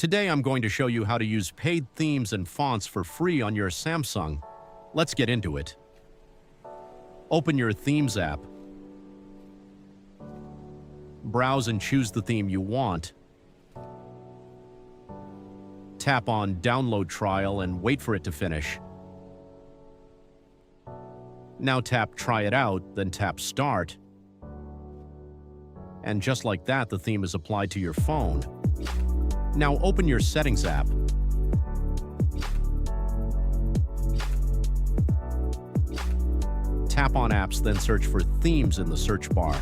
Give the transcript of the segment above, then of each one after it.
Today I'm going to show you how to use paid themes and fonts for free on your Samsung. Let's get into it. Open your Themes app. Browse and choose the theme you want. Tap on Download Trial and wait for it to finish. Now tap Try It Out, then tap Start. And just like that, the theme is applied to your phone. Now open your Settings app. Tap on Apps, then search for Themes in the search bar.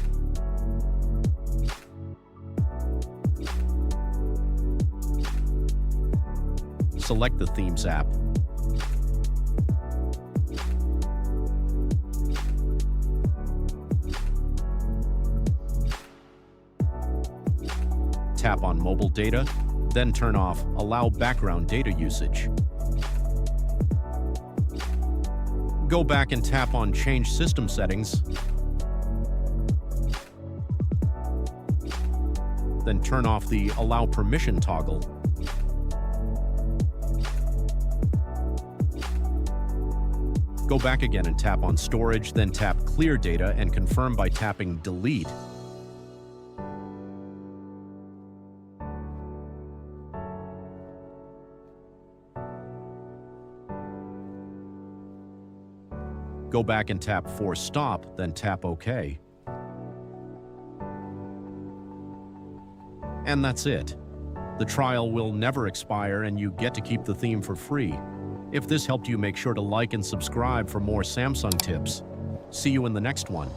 Select the Themes app. Tap on Mobile Data, then turn off Allow Background Data Usage. Go back and tap on Change System Settings, then turn off the Allow Permission toggle. Go back again and tap on Storage, then tap Clear Data and confirm by tapping Delete. Go back and tap Force Stop, then tap OK. And that's it. The trial will never expire and you get to keep the theme for free. If this helped you, make sure to like and subscribe for more Samsung tips. See you in the next one.